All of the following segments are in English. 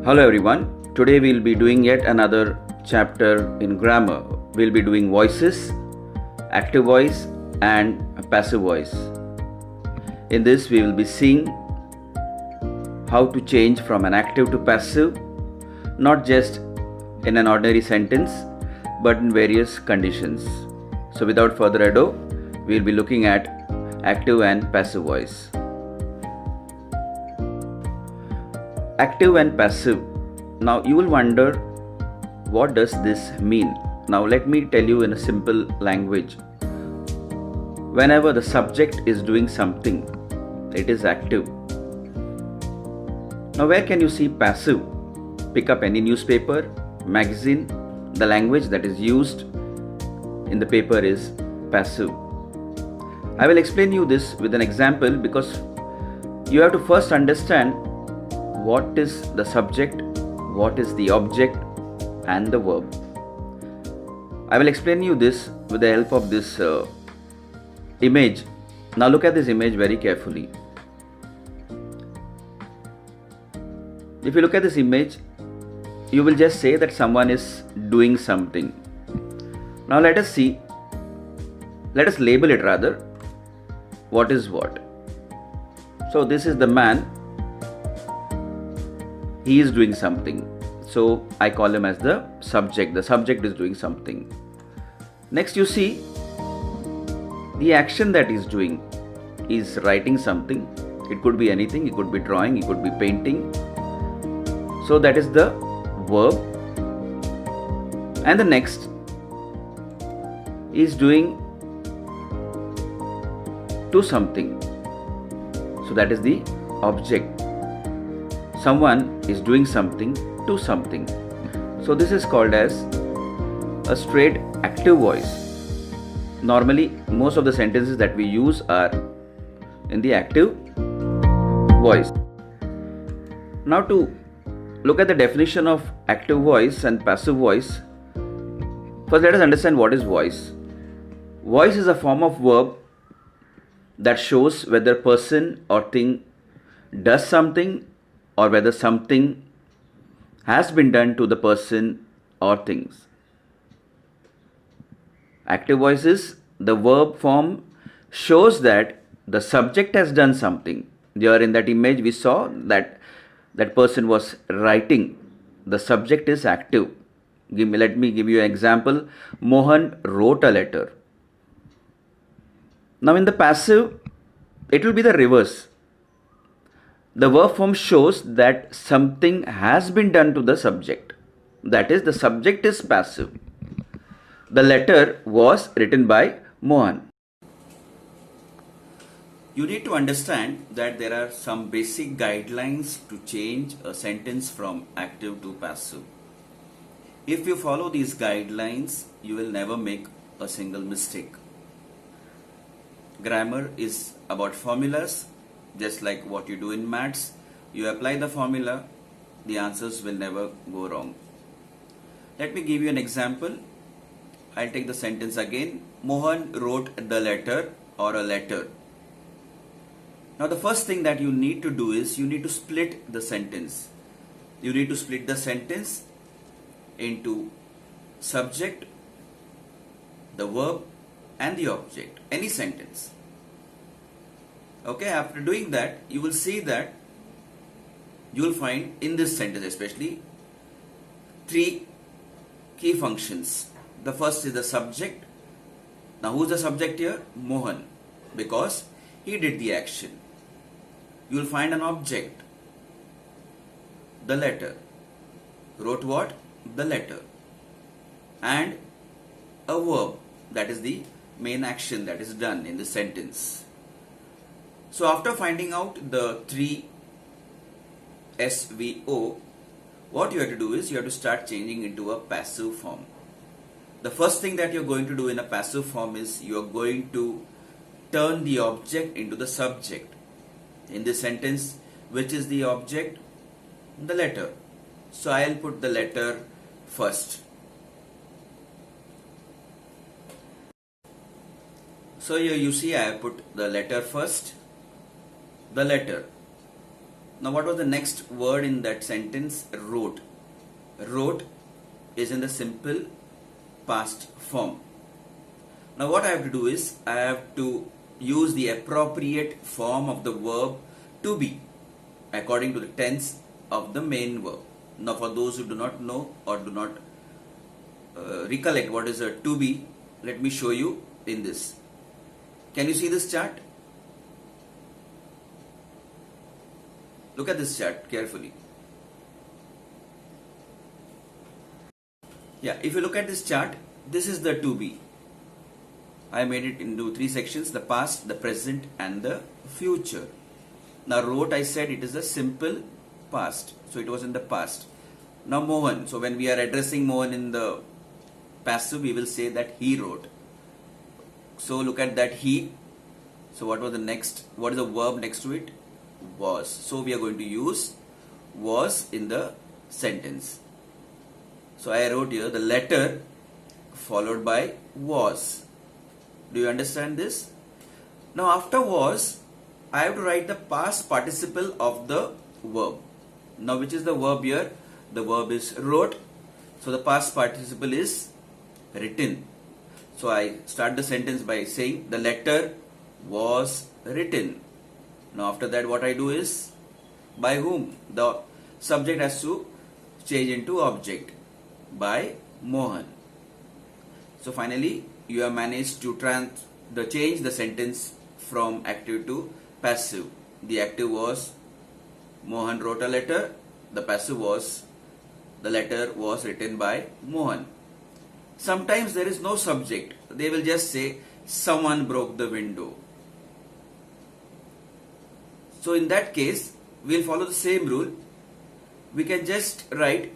Hello everyone. Today we'll be doing yet another chapter in grammar. We'll be doing voices, active voice and passive voice. In this we will be seeing how to change from an active to passive, not just in an ordinary sentence but in various conditions. So without further ado, we'll be looking at active and passive voice. Active and passive. Now you will wonder, what does this mean? Now let me tell you in a simple language. Whenever the subject is doing something, it is active. Now where can you see passive? Pick up any newspaper, magazine. The language that is used in the paper is passive. I will explain you this with an example because you have to first understand what is the subject, what is the object and the verb. I will explain you this with the help of this image. Now look at this image very carefully. If you look at this image, you will just say that someone is doing something. Now let us label it rather. What is what? So this is the man. He is doing something. So I call him as the subject. The subject is doing something. Next you see the action that he's doing. He's writing something. It could be anything. It could be drawing. It could be painting. So that is the verb. And the next is doing to something. So that is the object. Someone is doing something to something. So this is called as a straight active voice. Normally, most of the sentences that we use are in the active voice. Now to look at the definition of active voice and passive voice, first let us understand what is voice. Voice is a form of verb that shows whether person or thing does something or whether something has been done to the person or things. Active voice is the verb form shows that the subject has done something. There in that image we saw that person was writing. The subject is active. Let me give you an example. Mohan wrote a letter. Now in the passive, it will be the reverse. The verb form shows that something has been done to the subject. That is, the subject is passive. The letter was written by Mohan. You need to understand that there are some basic guidelines to change a sentence from active to passive. If you follow these guidelines, you will never make a single mistake. Grammar is about formulas. Just like what you do in maths, you apply the formula, the answers will never go wrong. Let me give you an example. I'll take the sentence again. Mohan wrote the letter or a letter. Now the first thing that you need to do is you need to split the sentence. You need to split the sentence into subject, the verb and the object. Any sentence. Okay, after doing that, you will see that you will find in this sentence especially three key functions. The first is the subject. Now who is the subject here? Mohan, because he did the action. You will find an object, the letter. Wrote what? The letter. And a verb, that is the main action that is done in the sentence. So after finding out the three SVO, what you have to do is you have to start changing into a passive form. The first thing that you're going to do in a passive form is you're going to turn the object into the subject. In this sentence, which is the object? The letter. So I'll put the letter first. So here you see I have put the letter first. The letter. Now what was the next word in that sentence? Wrote. Wrote is in the simple past form. Now what I have to do is I have to use the appropriate form of the verb to be according to the tense of the main verb. Now for those who do not know or do not recollect what is a to be, let me show you in this. Can you see this chart? Look at this chart carefully. Yeah, if you look at this chart, this is the to be. I made it into three sections: the past, the present and the future. Now wrote, I said it is a simple past, so it was in the past. Now Mohan, so when we are addressing Mohan in the passive, we will say that he wrote. So look at that he. So what was the next? What is the verb next to it? Was. So we are going to use was in the sentence. So I wrote here the letter followed by was. Do you understand this? Now after was, I have to write the past participle of the verb. Now which is the verb here? The verb is wrote. So the past participle is written. So I start the sentence by saying the letter was written. Now after that what I do is by whom? The subject has to change into object. By Mohan. So finally you have managed to change the sentence from active to passive. The active was Mohan wrote a letter. The passive was the letter was written by Mohan. Sometimes there is no subject. They will just say someone broke the window. So in that case, we will follow the same rule. We can just write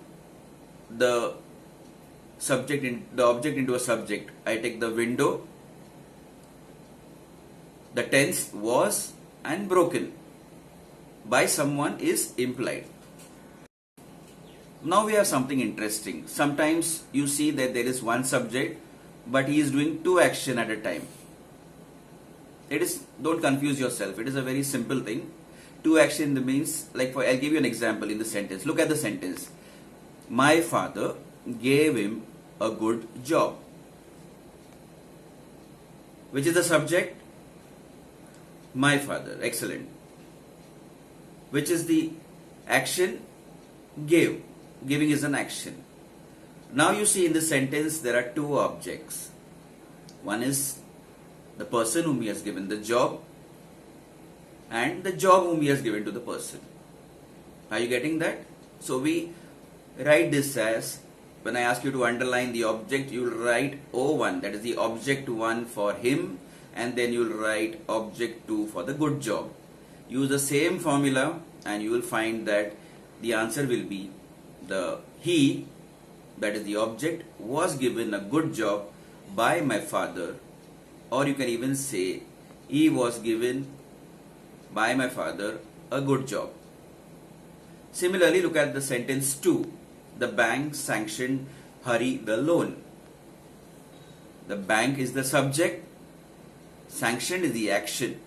the object into a subject. I take the window, the tense was and broken by someone is implied. Now we have something interesting. Sometimes you see that there is one subject but he is doing two actions at a time. Don't confuse yourself. It is a very simple thing. Two action means, I'll give you an example in the sentence. Look at the sentence. My father gave him a good job. Which is the subject? My father. Excellent. Which is the action? Gave. Giving is an action. Now you see in the sentence there are two objects. One is the person whom he has given the job and the job whom he has given to the person. Are you getting that? So we write this as, when I ask you to underline the object, you will write O1, that is the object 1 for him, and then you will write object 2 for the good job. Use the same formula and you will find that the answer will be the he, that is the object, was given a good job by my father, or you can even say he was given by my father a good job. Similarly, look at the sentence 2. The bank sanctioned Hari the loan. The bank is the subject, sanctioned is the action,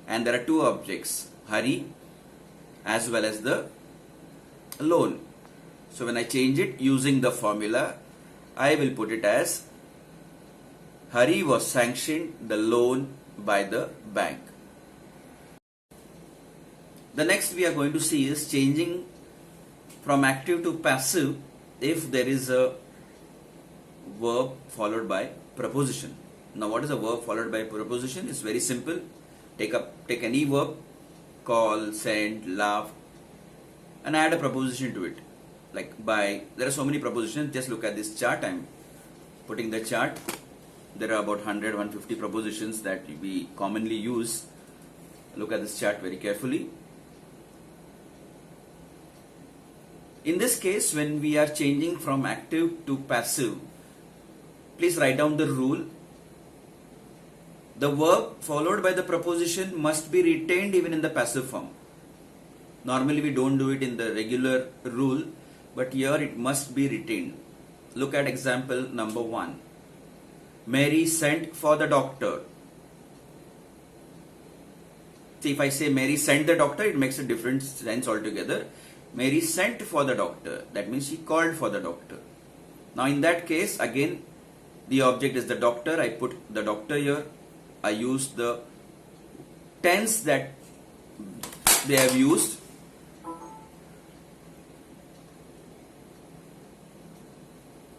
and there are two objects, Hari as well as the loan. So when I change it using the formula, I will put it as Hari was sanctioned the loan by the bank. The next we are going to see is changing from active to passive if there is a verb followed by preposition. Now what is a verb followed by preposition? It's very simple. Take any verb, call, send, laugh, and add a preposition to it. Like by, there are so many prepositions. Just look at this chart. I'm putting the chart. There are about 100-150 prepositions that we commonly use. Look at this chart very carefully. In this case, when we are changing from active to passive, please write down the rule. The verb followed by the preposition must be retained even in the passive form. Normally we don't do it in the regular rule, but here it must be retained. Look at example number 1. Mary sent for the doctor. See, if I say Mary sent the doctor, it makes a different sense altogether. Mary sent for the doctor. That means she called for the doctor. Now in that case, again, the object is the doctor. I put the doctor here. I use the tense that they have used.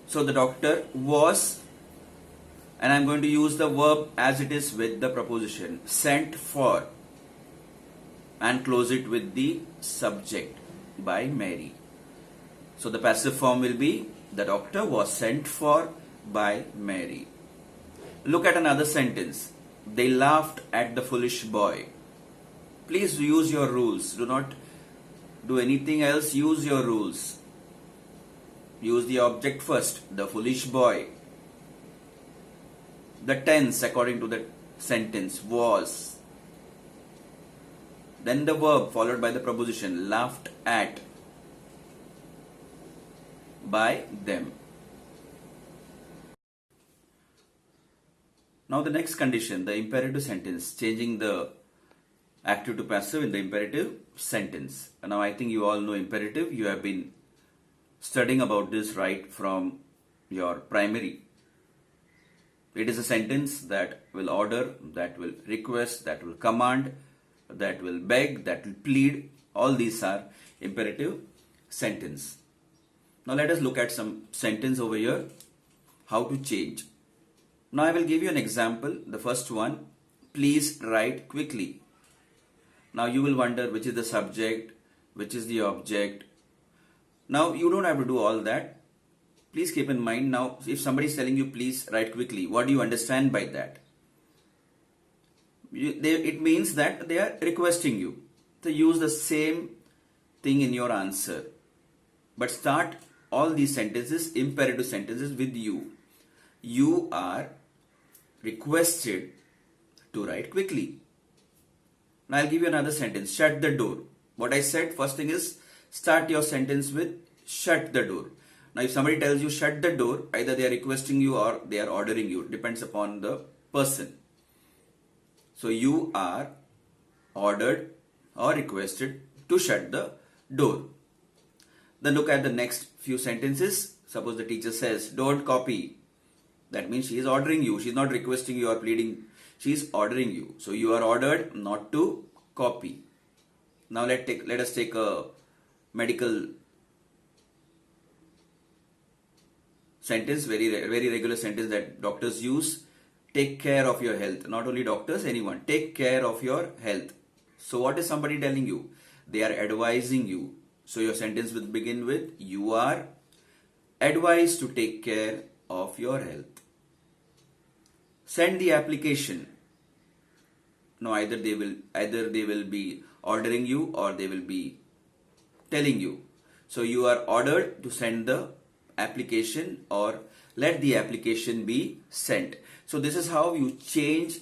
So the doctor was, and I'm going to use the verb as it is with the preposition sent for, and close it with the subject by Mary. So the passive form will be the doctor was sent for by Mary. Look at another sentence. They laughed at the foolish boy. Please use your rules. Do not do anything else. Use your rules. Use the object first, the foolish boy. The tense according to the sentence was. Then the verb followed by the preposition laughed at by them. Now the next condition, the imperative sentence, changing the active to passive in the imperative sentence. Now I think you all know imperative. You have been studying about this right from your primary. It is a sentence that will order, that will request, that will command, that will beg, that will plead. All these are imperative sentence. Now let us look at some sentence over here, how to change. Now I will give you an example. The first one, please write quickly. Now you will wonder which is the subject, which is the object. Now you don't have to do all that. Please keep in mind, now if somebody is telling you please write quickly, what do you understand by that? It means that they are requesting you to use the same thing in your answer. But start all these sentences, imperative sentences, with you. You are requested to write quickly. Now I'll give you another sentence. Shut the door. What I said, first thing is start your sentence with shut the door. Now if somebody tells you shut the door, either they are requesting you or they are ordering you. Depends upon the person. So you are ordered or requested to shut the door. Then look at the next few sentences. Suppose the teacher says, don't copy. That means she is ordering you. She is not requesting you or pleading. She is ordering you. So you are ordered not to copy. Now let us take a medical sentence, very regular sentence that doctors use. Take care of your health. Not only doctors, anyone. Take care of your health. So what is somebody telling you? They are advising you. So your sentence will begin with, you are advised to take care of your health. Send the application. No, either they will be ordering you or they will be telling you. So you are ordered to send the application or let the application be sent. So this is how you change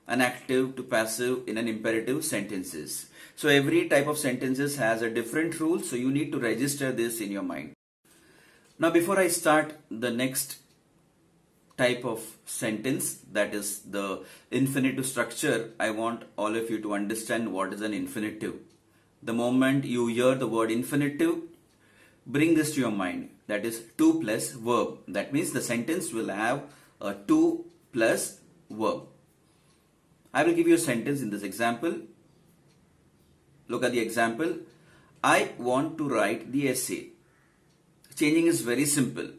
an active to passive in an imperative sentences. So every type of sentences has a different rule. So you need to register this in your mind. Now before I start the next type of sentence, that is the infinitive structure, I want all of you to understand what is an infinitive. The moment you hear the word infinitive, bring this to your mind. That is to plus verb. That means the sentence will have a to plus verb. I will give you a sentence in this example. Look at the example. I want to write the essay. Changing is very simple.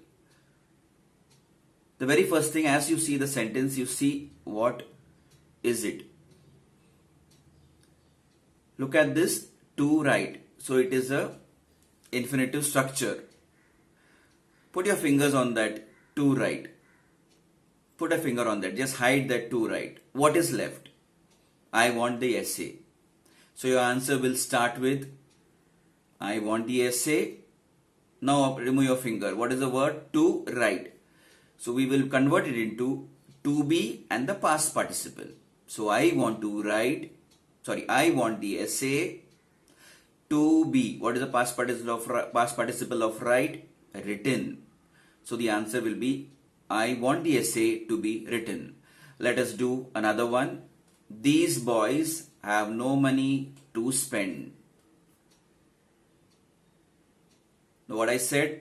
The very first thing, as you see the sentence, you see what is it. Look at this, to write. So it is a infinitive structure. Put your fingers on that, to write. Put a finger on that. Just hide that to write. What is left? I want the essay. So your answer will start with I want the essay. Now remove your finger. What is the word? To write. So we will convert it into to be and the past participle. So I want the essay to be. What is the past participle of write? Written. So the answer will be I want the essay to be written. Let us do another one. These boys have no money to spend. Now what I said,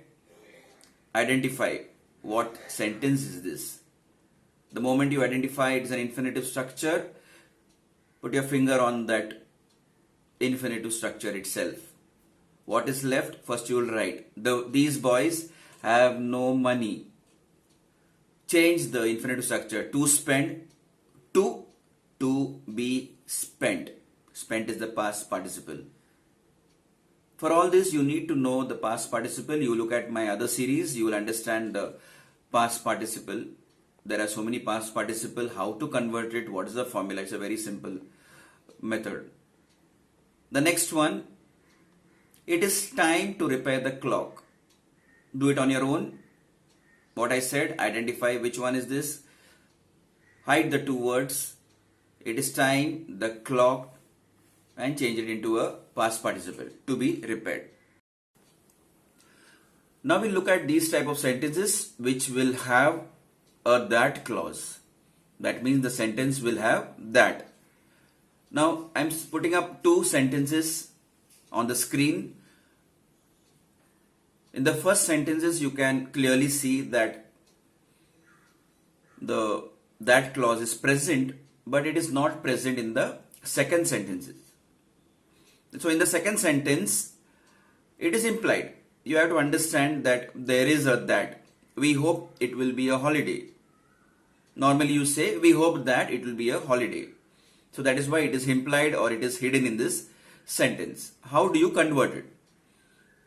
identify what sentence is this. The moment you identify it is an infinitive structure, put your finger on that infinitive structure itself. What is left? First you will write, these boys have no money. Change the infinitive structure to spend to be spent. Spent is the past participle. For all this, you need to know the past participle. You look at my other series, you will understand the past participle. There are so many past participle, how to convert it, what is the formula. It's a very simple method. The next one, it is time to repair the clock. Do it on your own. What I said, identify which one is this. Hide the two words. It is time, the clock, and change it into a past participle, to be repaired. Now we look at these type of sentences which will have a that clause. That means the sentence will have that. Now I'm putting up two sentences on the screen. In the first sentences you can clearly see that that clause is present, but it is not present in the second sentences. So in the second sentence, it is implied. You have to understand that there is a that. We hope it will be a holiday. Normally you say, we hope that it will be a holiday. So that is why it is implied or it is hidden in this sentence. How do you convert it?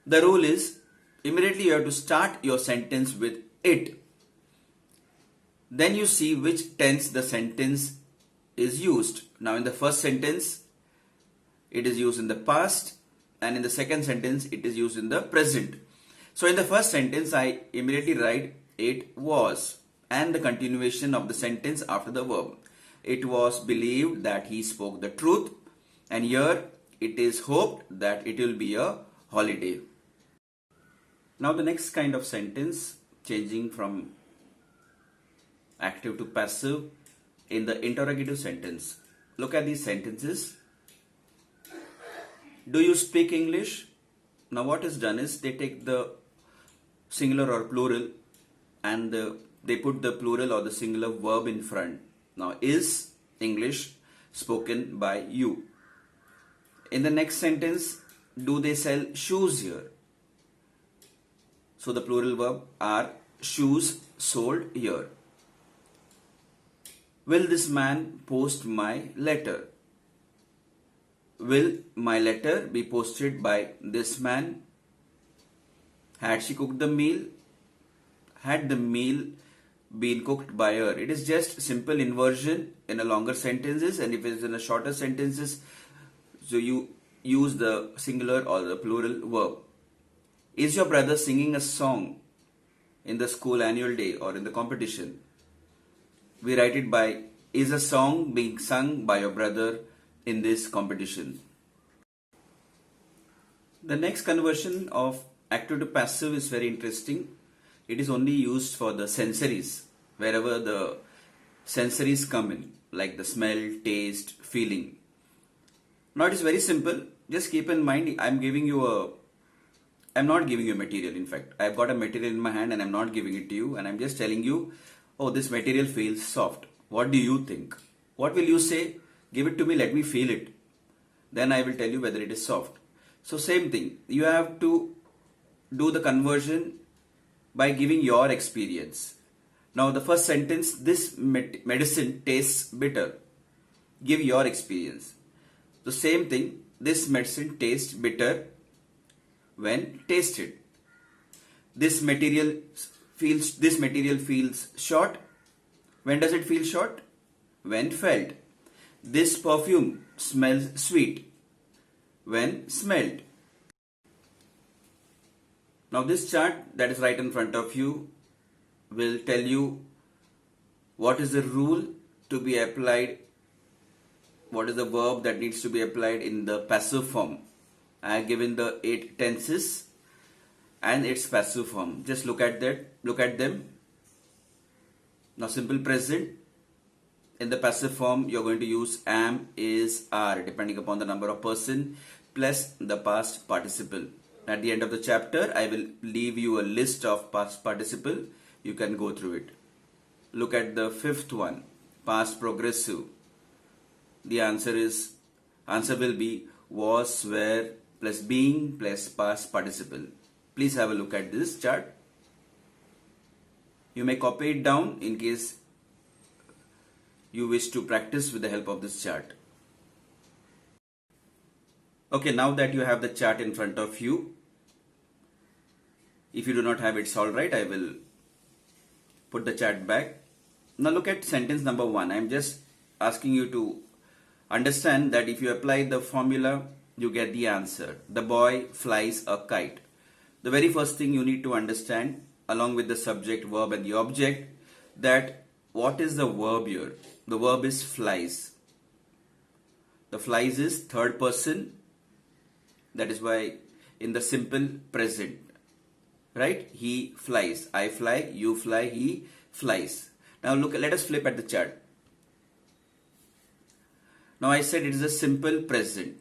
The rule is, immediately you have to start your sentence with it. Then you see which tense the sentence is used. Now in the first sentence, it is used in the past, and in the second sentence, it is used in the present. So in the first sentence, I immediately write it was, and the continuation of the sentence after the verb. It was believed that he spoke the truth, and here it is hoped that it will be a holiday. Now the next kind of sentence, changing from active to passive, in the interrogative sentence. Look at these sentences. Do you speak English? Now what is done is they take the singular or plural and they put the plural or the singular verb in front. Now is English spoken by you? In the next sentence, do they sell shoes here? So the plural verb are shoes sold here. Will this man post my letter? Will my letter be posted by this man? Had she cooked the meal? Had the meal been cooked by her? It is just simple inversion in a longer sentences, and if it is in a shorter sentences, so you use the singular or the plural verb. Is your brother singing a song in the school annual day or in the competition? We write it by, is a song being sung by your brother in this competition? The next conversion of active to passive is very interesting. It is only used for the sensories, wherever the sensories come in, like the smell, taste, feeling. Now it is very simple. Just keep in mind, I'm not giving you material. In fact, I've got a material in my hand and I'm not giving it to you, and I'm just telling you, oh, this material feels soft. What do you think? What will you say? Give it to me, let me feel it. Then I will tell you whether it is soft. So same thing, you have to do the conversion by giving your experience. Now the first sentence, this medicine tastes bitter. Give your experience. The same thing, this medicine tastes bitter when tasted. This material feels short. When does it feel short? When felt. This perfume smells sweet when smelled. Now this chart that is right in front of you will tell you what is the rule to be applied, what is the verb that needs to be applied in the passive form. I have given the 8 tenses and its passive form. Just look at them. Now simple present, In the passive form, you're going to use am, is, are, depending upon the number of person, plus the past participle. At the end of the chapter, I will leave you a list of past participle. You can go through it. Look at the fifth one, past progressive. The answer will be was, were, plus being, plus past participle. Please have a look at this chart. You may copy it down in case you wish to practice with the help of this chart. Okay, now that you have the chart in front of you, if you do not have it, it's alright, I will put the chart back. Now look at sentence number 1. I am just asking you to understand that if you apply the formula, you get the answer. The boy flies a kite. The very first thing you need to understand, along with the subject, verb and the object, that what is the verb here? The verb is flies. The flies is third person. That is why in the simple present, right? He flies. I fly, you fly, he flies. Now look, let us flip at the chart. Now I said it is a simple present.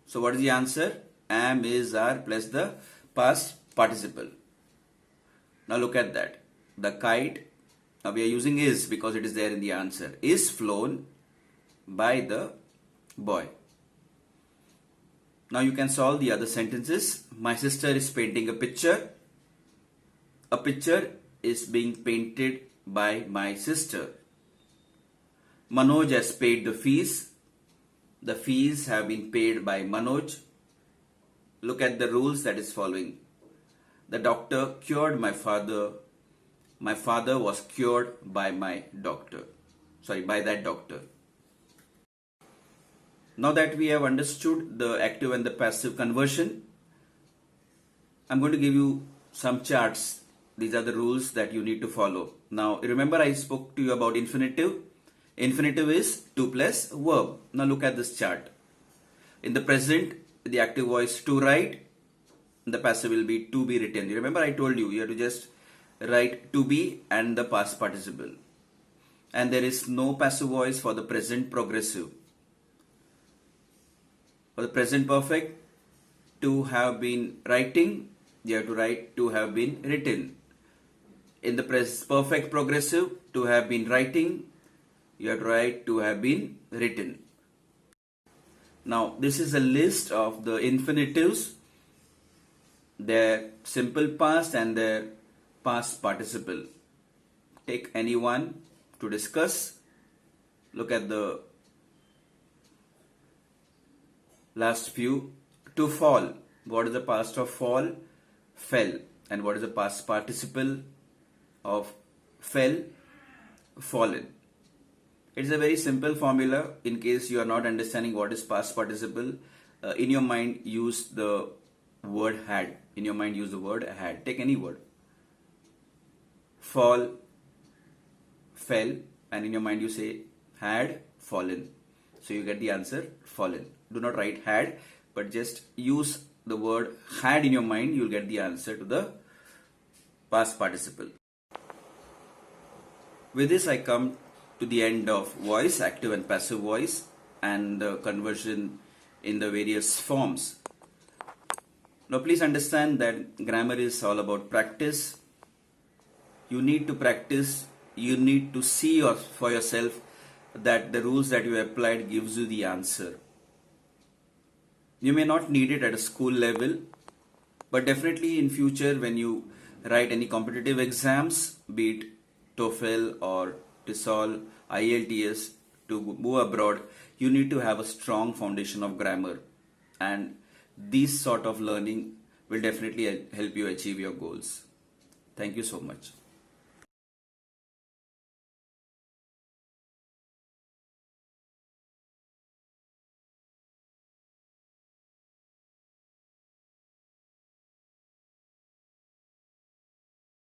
So what is the answer? Am, is, are plus the past participle. Now look at that. The kite, now we are using is because it is there in the answer, is flown by the boy. Now you can solve the other sentences. My sister is painting a picture. A picture is being painted by my sister. Manoj has paid the fees. The fees have been paid by Manoj. Look at the rules that is following. The doctor cured my father. My father was cured by my doctor. By that doctor. Now that we have understood the active and the passive conversion, I'm going to give you some charts. These are the rules that you need to follow. Now remember I spoke to you about infinitive. Infinitive is to plus verb. Now look at this chart. In the present, the active voice to write. The passive will be to be written. You remember I told you have to just write to be and the past participle. And there is no passive voice for the present progressive. For the present perfect, to have been writing, you have to write to have been written. In the perfect progressive, to have been writing, you have to write to have been written. Now this is a list of the infinitives, their simple past and their past participle. Take any one to discuss. Look at the last few. To fall. What is the past of fall? Fell. And what is the past participle of fell? Fallen. It's a very simple formula. In case you are not understanding what is past participle, in your mind use the word had. In your mind use the word had. Take any word. Fall, fell, and in your mind you say had fallen. So you get the answer fallen. Do not write had, but just use the word had in your mind. You will get the answer to the past participle. With this I come to the end of voice, active and passive voice, and the conversion in the various forms. Now please understand that grammar is all about practice. You need to practice. You need to see for yourself that the rules that you applied gives you the answer. You may not need it at a school level, but definitely in future when you write any competitive exams, be it TOEFL or TESOL, IELTS, to move abroad, you need to have a strong foundation of grammar, and this sort of learning will definitely help you achieve your goals. Thank you so much.